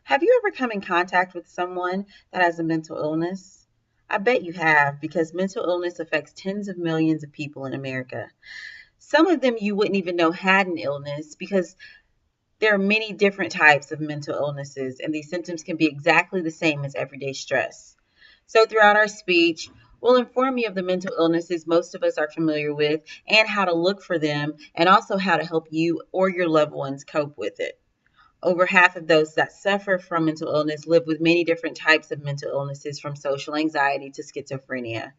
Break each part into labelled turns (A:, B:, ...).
A: Have you ever come in contact with someone that has a mental illness? I bet you have, because mental illness affects tens of millions of people in America. Some of them you wouldn't even know had an illness because there are many different types of mental illnesses, and these symptoms can be exactly the same as everyday stress. So, throughout our speech, we'll inform you of the mental illnesses most of us are familiar with and how to look for them, and also how to help you or your loved ones cope with it. Over half of those that suffer from mental illness live with many different types of mental illnesses, from social anxiety to schizophrenia,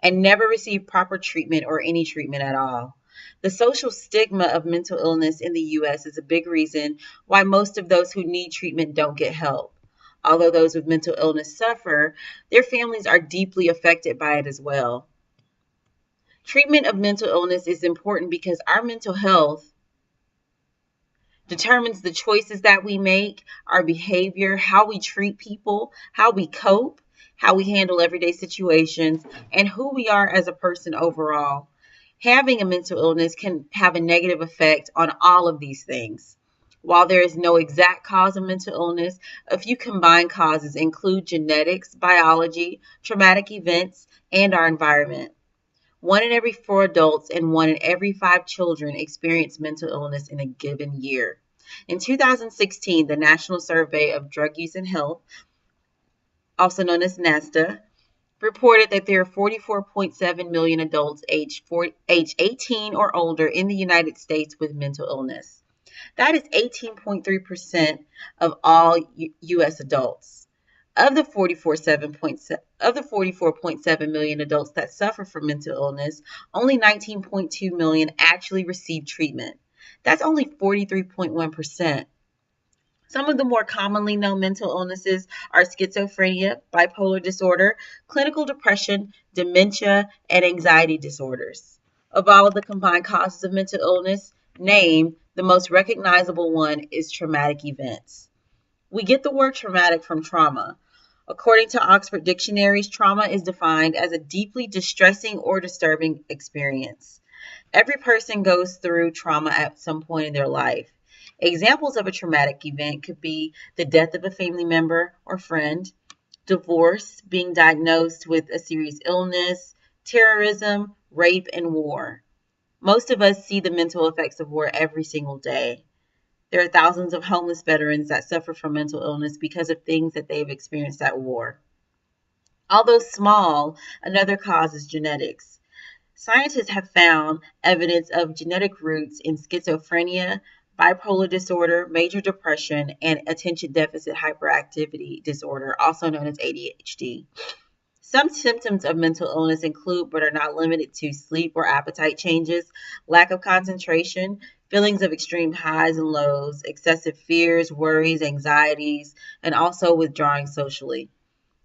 A: and never receive proper treatment or any treatment at all. The social stigma of mental illness in the US is a big reason why most of those who need treatment don't get help. Although those with mental illness suffer, their families are deeply affected by it as well. Treatment of mental illness is important because our mental health determines the choices that we make, our behavior, how we treat people, how we cope, how we handle everyday situations, and who we are as a person overall. Having a mental illness can have a negative effect on all of these things. While there is no exact cause of mental illness, a few combined causes include genetics, biology, traumatic events, and our environment. One in every four adults and one in every five children experience mental illness in a given year. In 2016, the National Survey of Drug Use and Health, also known as NASDA, reported that there are 44.7 million adults age 18 or older in the United States with mental illness. That is 18.3% of all U.S. adults. Of the 44.7 million adults that suffer from mental illness, only 19.2 million actually receive treatment. That's only 43.1%. Some of the more commonly known mental illnesses are schizophrenia, bipolar disorder, clinical depression, dementia, and anxiety disorders. Of all of the combined causes of mental illness named, the most recognizable one is traumatic events. We get the word traumatic from trauma. According to Oxford Dictionaries, trauma is defined as a deeply distressing or disturbing experience. Every person goes through trauma at some point in their life. Examples of a traumatic event could be the death of a family member or friend, divorce, being diagnosed with a serious illness, terrorism, rape, and war. Most of us see the mental effects of war every single day. There are thousands of homeless veterans that suffer from mental illness because of things that they've experienced at war. Although small, another cause is genetics. Scientists have found evidence of genetic roots in schizophrenia, bipolar disorder, major depression, and attention deficit hyperactivity disorder, also known as ADHD. Some symptoms of mental illness include, but are not limited to, sleep or appetite changes, lack of concentration, feelings of extreme highs and lows, excessive fears, worries, anxieties, and also withdrawing socially.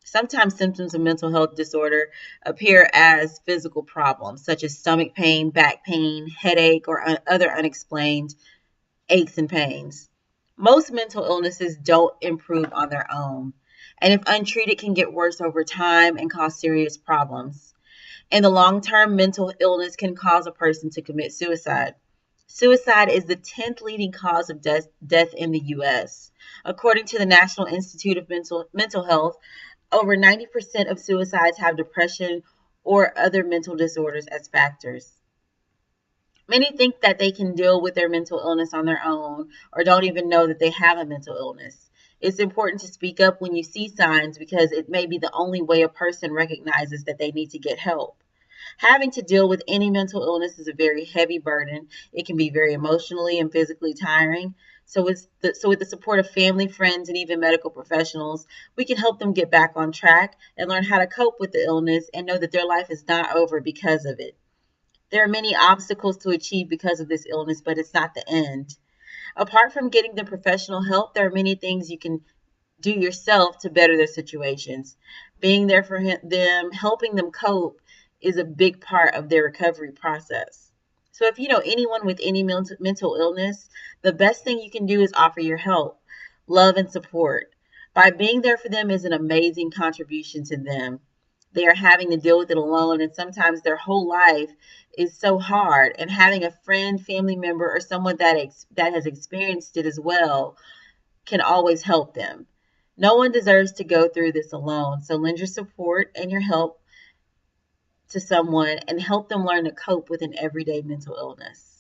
A: Sometimes symptoms of mental health disorder appear as physical problems, such as stomach pain, back pain, headache, or other unexplained aches and pains. Most mental illnesses don't improve on their own, and if untreated, can get worse over time and cause serious problems. In the long term, mental illness can cause a person to commit suicide. Suicide is the 10th leading cause of death in the U.S. According to the National Institute of Mental Health, over 90% of suicides have depression or other mental disorders as factors. Many think that they can deal with their mental illness on their own or don't even know that they have a mental illness. It's important to speak up when you see signs because it may be the only way a person recognizes that they need to get help. Having to deal with any mental illness is a very heavy burden. It can be very emotionally and physically tiring. So with the support of family, friends, and even medical professionals, we can help them get back on track and learn how to cope with the illness and know that their life is not over because of it. There are many obstacles to achieve because of this illness, but it's not the end. Apart from getting the professional help, there are many things you can do yourself to better their situations. Being there for them, helping them cope, is a big part of their recovery process. So if you know anyone with any mental illness, the best thing you can do is offer your help, love, and support. By being there for them is an amazing contribution to them. They are having to deal with it alone, and sometimes their whole life is so hard. And having a friend, family member, or someone that has experienced it as well can always help them. No one deserves to go through this alone. So lend your support and your help to someone and help them learn to cope with an everyday mental illness.